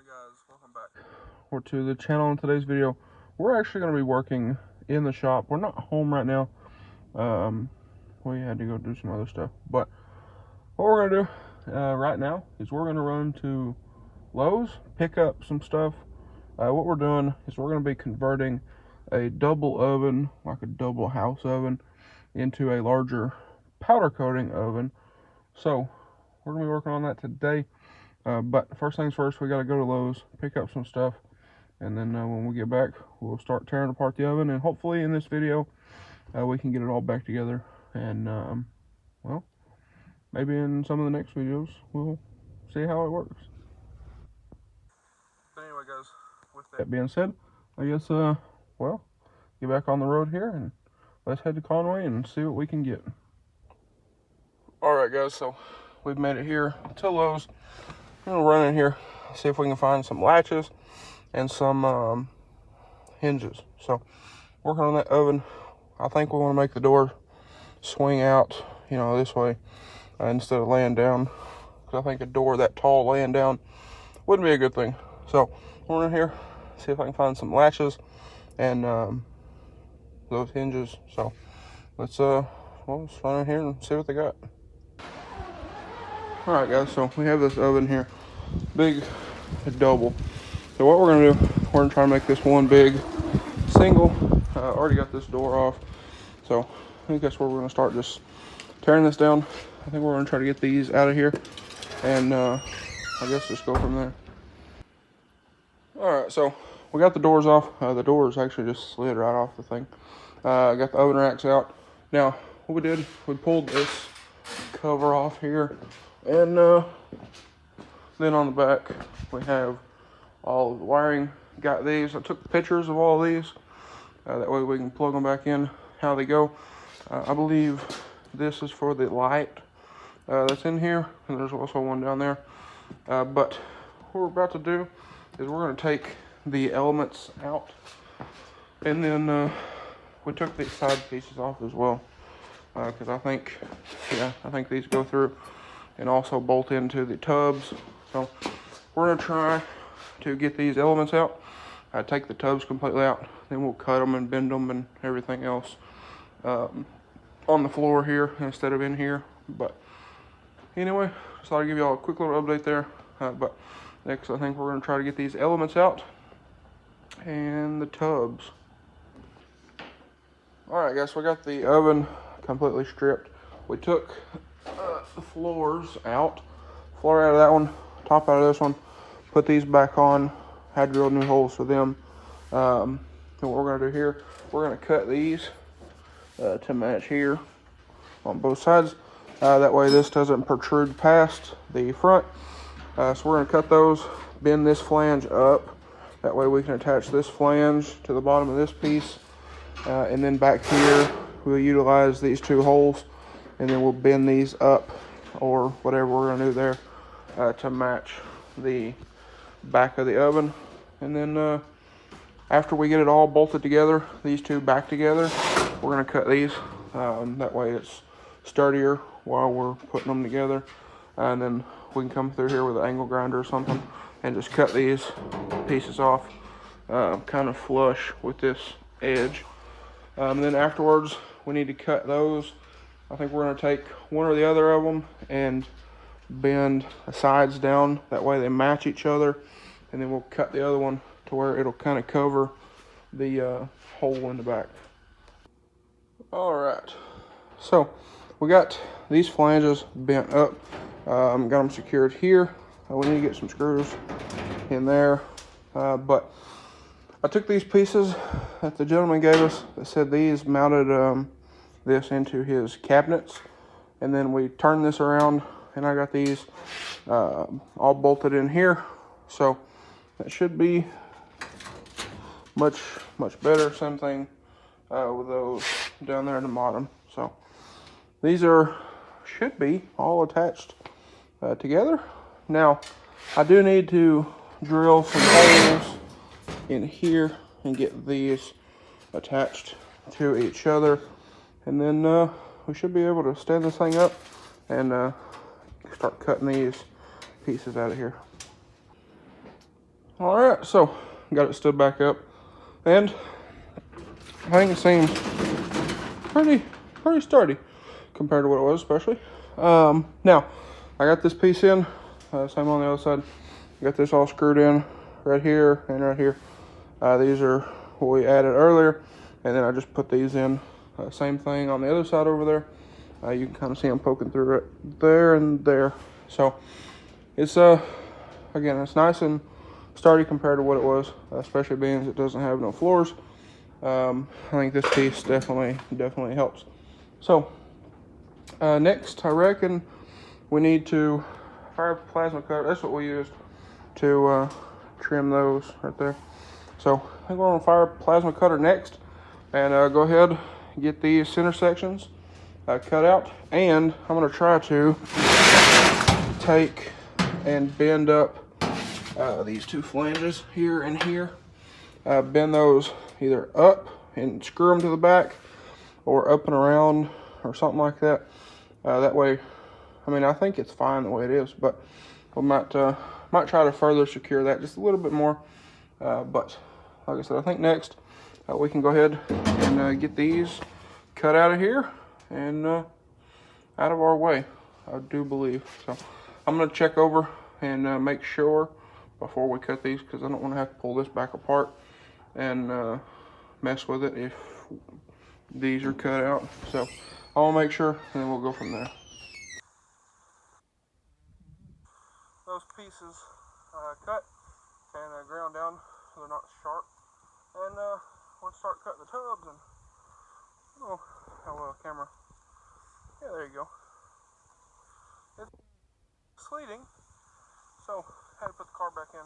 morning, guys. Welcome back or to the channel. In today's video, we're actually going to be working in the shop. We're not home right now. We had to go do some other stuff, but what we're going to do right now is we're going to run to Lowe's, pick up some stuff. What we're doing is we're going to be converting a double oven, like a double house oven, into a larger powder coating oven. So we're going to be working on that today. But first things first, we got to go to Lowe's, pick up some stuff, and then when we get back, we'll start tearing apart the oven, and hopefully in this video, we can get it all back together, and, well, maybe in some of the next videos, we'll see how it works. But anyway, guys, with that being said, I guess, well, get back on the road here, and let's head to Conway and see what we can get. Alright, guys, so we've made it here to Lowe's. I'm gonna run in here, see if we can find some latches and some hinges. So, working on that oven. I think we want to make the door swing out, you know, this way instead of laying down. Because I think a door that tall laying down wouldn't be a good thing. So, we're in here, see if I can find some latches and those hinges. So, let's run in here and see what they got. Alright, guys, so we have this oven here, big double. So what we're going to do, we're going to try to make this one big single. Already got this door off, so I think that's where we're going to start, just tearing this down. I think we're going to try to get these out of here, and I guess just go from there. Alright, so we got the doors off. The doors actually just slid right off the thing. Got the oven racks out. Now, what we did, we pulled this cover off here. And then on the back, we have all of the wiring. Got these. I took pictures of all of these. That way we can plug them back in how they go. I believe this is for the light that's in here. And there's also one down there. But what we're about to do is we're going to take the elements out. And then we took these side pieces off as well. Because I think these go through and also bolt into the tubs. So we're going to try to get these elements out. Take the tubs completely out. Then we'll cut them and bend them and everything else on the floor here instead of in here. But anyway, just thought I'd give you all a quick little update there. But next, I think we're going to try to get these elements out and the tubs. Alright, guys, so we got the oven completely stripped. We took the floors out. Floor out of that one, top out of this one. Put these back on. Had drilled new holes for them. And what we're going to do here, we're going to cut these to match here on both sides. That way this doesn't protrude past the front. So we're going to cut those, bend this flange up. That way we can attach this flange to the bottom of this piece. And then back here, we'll utilize these two holes, and then we'll bend these up, or whatever we're going to do there, to match the back of the oven. And then after we get it all bolted together, these two back together, we're going to cut these. That way it's sturdier while we're putting them together. And then we can come through here with an angle grinder or something and just cut these pieces off kind of flush with this edge. Then afterwards, we need to cut those. I think we're going to take one or the other of them and bend the sides down. That way they match each other. And then we'll cut the other one to where it'll kind of cover the hole in the back. Alright, so we got these flanges bent up. Got them secured here. We need to get some screws in there. But I took these pieces that the gentleman gave us that said these mounted this into his cabinets, and then we turned this around and I got these all bolted in here, so that should be much better. Same thing with those down there in the bottom. So these should be all attached together. Now I do need to drill some holes in here and get these attached to each other, and then we should be able to stand this thing up and start cutting these pieces out of here. All right, so got it stood back up, and I think it seems pretty sturdy compared to what it was, especially. Now I got this piece in, same on the other side. Got this all screwed in right here and right here. These are what we added earlier, and then I just put these in. Same thing on the other side over there. You can kind of see them poking through it there and there. So it's again, it's nice and sturdy compared to what it was, especially being it doesn't have no floors. I think this piece definitely helps. So next, I reckon we need to fire plasma cutter. That's what we used to trim those right there. So I think we're gonna fire plasma cutter next, and go ahead and get these center sections cut out. And I'm gonna try to take and bend up these two flanges here and here. Bend those either up and screw them to the back, or up and around, or something like that. That way, I mean, I think it's fine the way it is, but we might try to further secure that just a little bit more. But like I said, I think next we can go ahead and get these cut out of here and out of our way, I do believe. So I'm gonna check over and make sure before we cut these, because I don't want to have to pull this back apart and mess with it if these are cut out. So I'll make sure, and then we'll go from there. Those pieces cut and ground down so they're not sharp, and let's start cutting the tubs. And oh, hello camera. Yeah, there you go. It's sleeting, so had to put the car back in.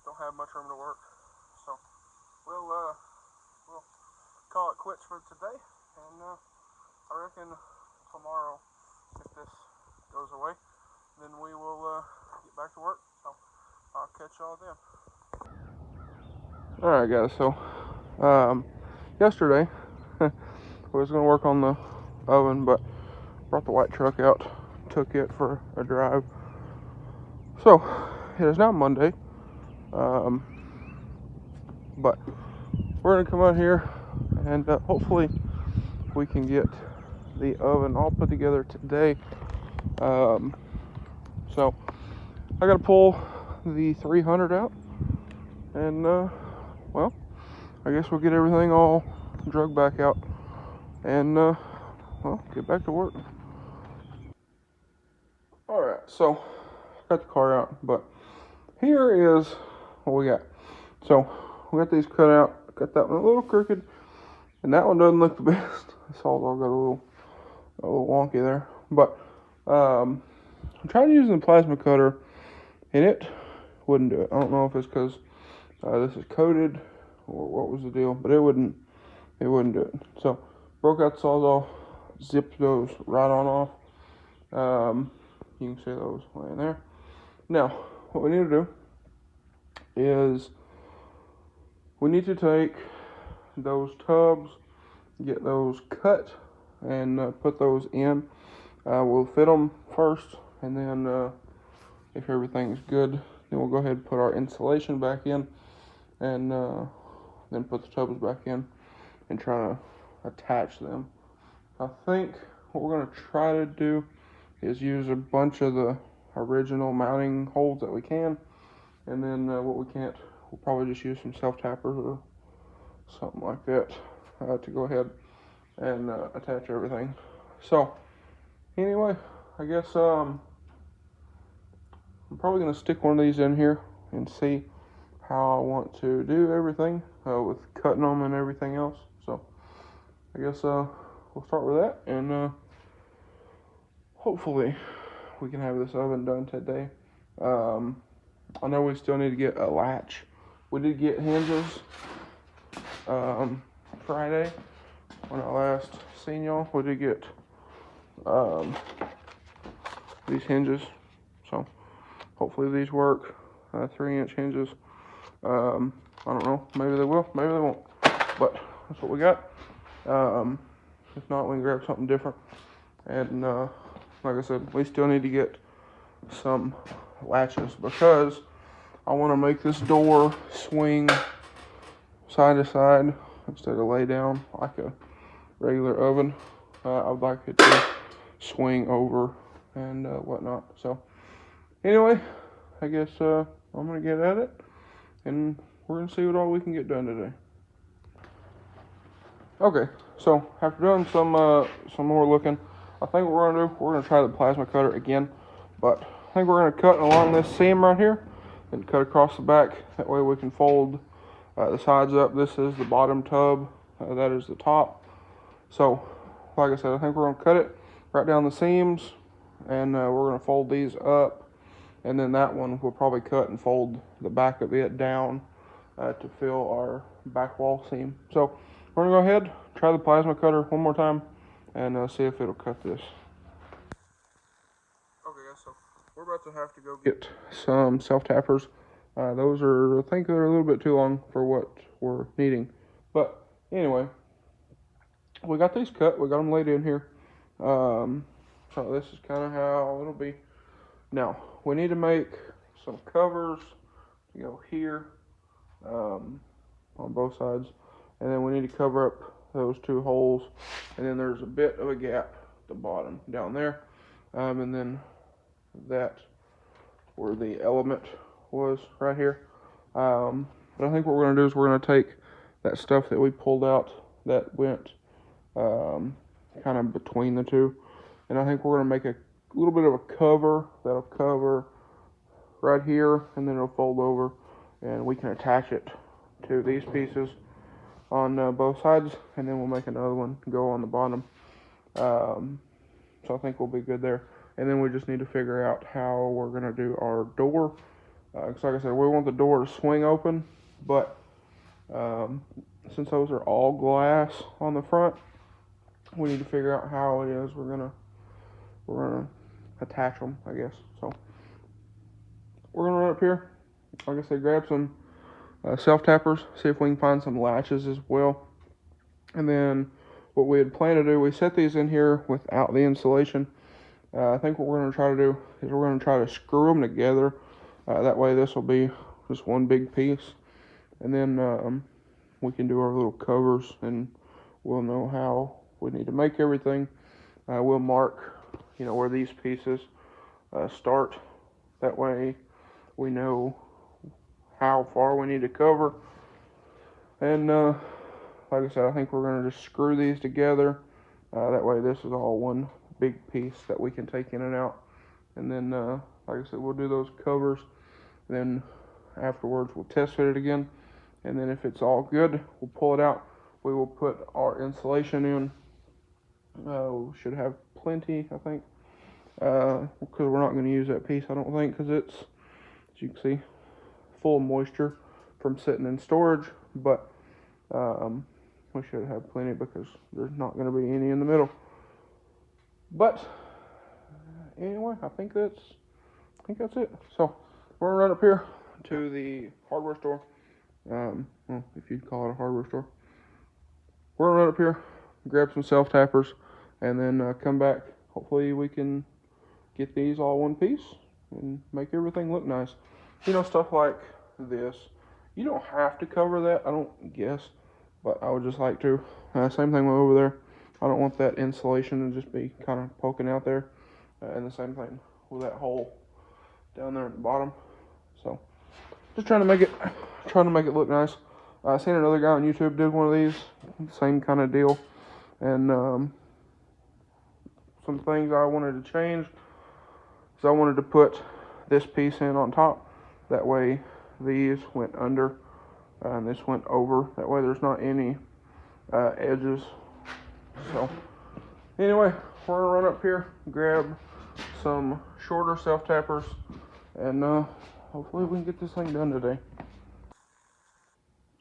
Don't have much room to work, so we'll call it quits for today. And I reckon tomorrow, if this goes away, then we will get back to work. So I'll catch y'all then. All right, guys. So yesterday I was gonna work on the oven, but brought the white truck out, took it for a drive. So it is now Monday, but we're gonna come out here and hopefully we can get the oven all put together today. So I gotta pull the 300 out, and well, I guess we'll get everything all drug back out and well, get back to work. All right, so got the car out, but here is what we got. So we got these cut out. Got that one a little crooked, and that one doesn't look the best. This all got a little wonky there, but I'm trying to use the plasma cutter, and it wouldn't do it. I don't know if it's because this is coated or what was the deal, but it wouldn't do it. So broke out the sawzall, zipped those right on off. You can see those laying there. Now, what we need to do is we need to take those tubs, get those cut, and put those in. We'll fit them first, and then if everything's good, then we'll go ahead and put our insulation back in, and then put the tubs back in and try to attach them. I think what we're going to try to do is use a bunch of the original mounting holes that we can, and then what we can't, we'll probably just use some self-tappers or something like that to go ahead and attach everything. So anyway, I guess I'm probably going to stick one of these in here and see how I want to do everything with cutting them and everything else. So I guess we'll start with that, and hopefully we can have this oven done today. I know we still need to get a latch. We did get hinges Friday when I last seen y'all. We did get these hinges, so hopefully these work. 3-inch hinges. I don't know, maybe they will, maybe they won't, but that's what we got. If not, we can grab something different. And like I said, we still need to get some latches, because I want to make this door swing side to side instead of lay down like a regular oven. I would like it to swing over and whatnot. So anyway, I guess I'm gonna get at it, and we're gonna see what all we can get done today. Okay, so after doing some more looking, I think what we're gonna try the plasma cutter again, but I think we're gonna cut along this seam right here and cut across the back. That way we can fold the sides up. This is the bottom tub, that is the top. So like I said, I think we're gonna cut it right down the seams, and we're gonna fold these up, and then that one we'll probably cut and fold the back of it down to fill our back wall seam. So we're gonna go ahead, try the plasma cutter one more time, and see if it'll cut this. Okay guys, so we're about to have to go get some self-tappers. Those are, I think they're a little bit too long for what we're needing. But anyway, we got these cut, we got them laid in here. So this is kind of how it'll be. Now, we need to make some covers to go here on both sides. And then we need to cover up those two holes. And then there's a bit of a gap at the bottom down there. And then that where the element was right here. But I think what we're going to do is we're going to take that stuff that we pulled out that went kind of between the two. And I think we're going to make a little bit of a cover that'll cover right here, and then it'll fold over, and we can attach it to these pieces on both sides, and then we'll make another one go on the bottom. So I think we'll be good there. And then we just need to figure out how we're going to do our door. Because like I said, we want the door to swing open, but since those are all glass on the front, we need to figure out how it is we're gonna attach them, I guess. So we're gonna run up here, like I said, grab some self-tappers, see if we can find some latches as well. And then what we had planned to do, we set these in here without the insulation. I think what we're gonna try to do is we're gonna try to screw them together. That way this will be just one big piece. And then we can do our little covers, and we'll know how we need to make everything. We'll mark, where these pieces start. That way we know how far we need to cover. And like I said, I think we're going to just screw these together. That way this is all one big piece that we can take in and out. And then, like I said, we'll do those covers. Then afterwards we'll test fit it again. And then if it's all good, we'll pull it out. We will put our insulation in. We should have plenty, I think. Because we're not going to use that piece, I don't think, because it's, as you can see, full of moisture from sitting in storage. But we should have plenty because there's not going to be any in the middle. But anyway, I think that's it. So we're gonna run up here to the hardware store. Well, if you'd call it a hardware store. We're gonna run up here, grab some self-tappers, and then come back. Hopefully we can get these all one piece and make everything look nice. Stuff like this. You don't have to cover that, I don't guess, but I would just like to. Same thing over there. I don't want that insulation to just be kind of poking out there. And the same thing with that hole down there at the bottom. So just trying to make it look nice. I seen another guy on YouTube did one of these, same kind of deal. And some things I wanted to change. So I wanted to put this piece in on top. That way these went under and this went over. That way there's not any edges. So anyway, we're gonna run up here, grab some shorter self-tappers, and hopefully we can get this thing done today.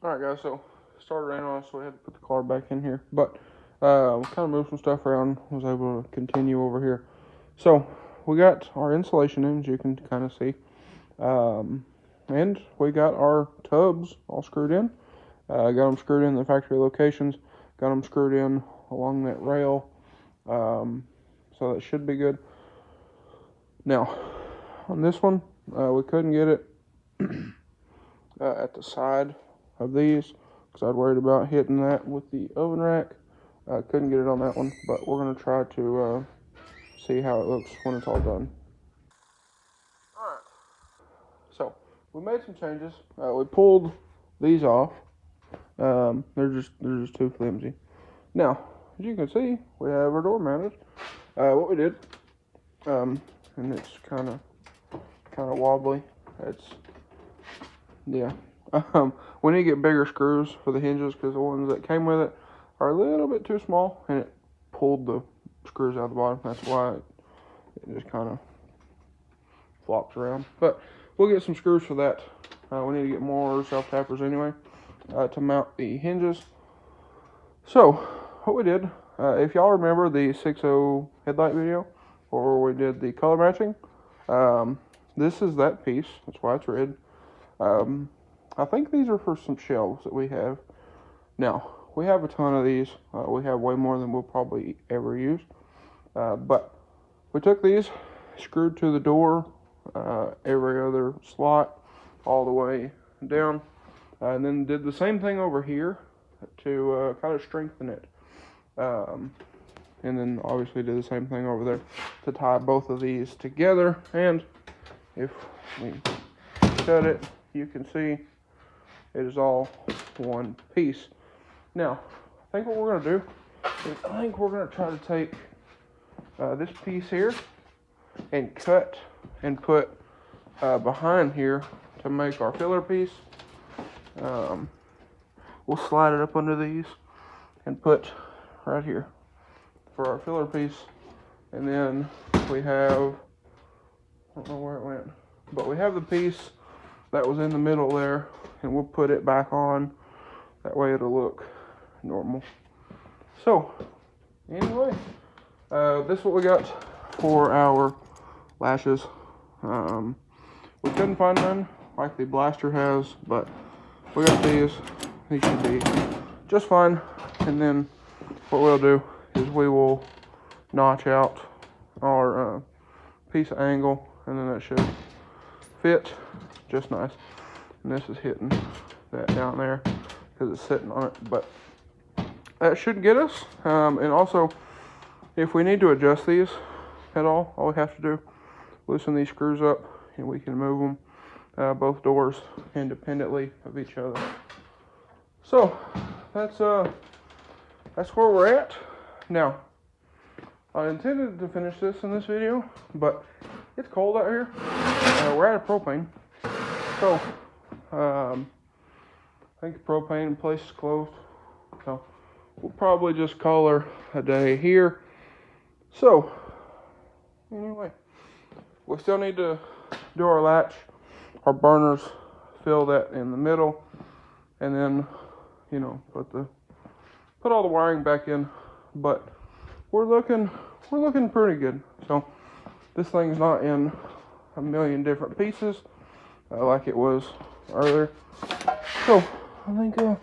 Alright guys, so it started raining on us, so we had to put the car back in here. But kind of moved some stuff around, was able to continue over here. So we got our insulation in, as you can kind of see. And we got our tubs all screwed in. Got them screwed in the factory locations. Got them screwed in along that rail. So that should be good. Now, on this one, we couldn't get it at the side of these because I'd worried about hitting that with the oven rack. Couldn't get it on that one, but we're going to try to see how it looks when it's all done. Alright, so we made some changes. We pulled these off. They're just too flimsy. Now, as you can see, we have our door mounted. What we did, and it's kind of wobbly. Yeah. We need to get bigger screws for the hinges because the ones that came with it are a little bit too small, and it pulled the screws out of the bottom. That's why it just kind of flops around. But we'll get some screws for that. We need to get more self-tappers anyway to mount the hinges. So, what we did, if y'all remember the 6.0 headlight video, where we did the color matching, this is that piece. That's why it's red. I think these are for some shelves that we have. Now, we have a ton of these. We have way more than we'll probably ever use. But we took these, screwed to the door, every other slot, all the way down, and then did the same thing over here to kind of strengthen it. And then obviously did the same thing over there to tie both of these together. And if we cut it, you can see it is all one piece. Now, I think what we're going to do is I think we're going to try to take this piece here and cut and put behind here to make our filler piece. We'll slide it up under these and put right here for our filler piece. And then we have, I don't know where it went, but we have the piece that was in the middle there, and we'll put it back on. That way it'll look normal. So, anyway, this is what we got for our lashes. We couldn't find none like the blaster has, but we got these. These should be just fine. And then what we'll do is we will notch out our piece of angle, and then that should fit just nice. And this is hitting that down there because it's sitting on it, but that should get us. And also, if we need to adjust these at all we have to do, loosen these screws up, and we can move them both doors independently of each other. So that's where we're at now. I intended to finish this in this video, but it's cold out here. We're out of propane, so I think the propane place is closed. So we'll probably just call her a day here. So anyway, we still need to do our latch, our burners, fill that in the middle, and then put all the wiring back in. But we're looking pretty good. So this thing's not in a million different pieces like it was earlier. So I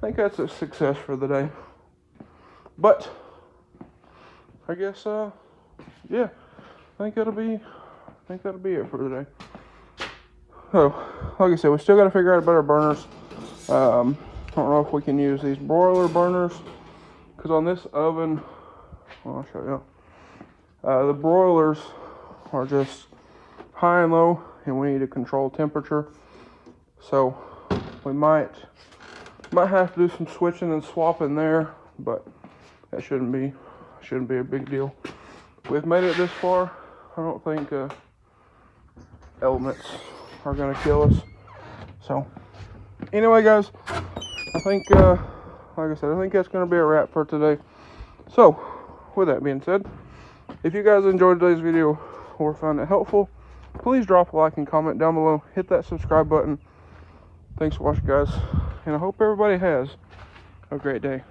think that's a success for the day. But I guess yeah, I think that'll be it for today. So like I said, we still got to figure out better burners. I don't know if we can use these broiler burners, because on this oven, well, I'll show you. The broilers are just high and low, and we need to control temperature. So we might have to do some switching and swapping there, but that shouldn't be a big deal. We've made it this far. I don't think elements are gonna kill us. So anyway, guys, I think like I said, I think that's gonna be a wrap for today. So with that being said, if you guys enjoyed today's video or found it helpful, please drop a like and comment down below. Hit that subscribe button. Thanks for watching, guys, and I hope everybody has a great day.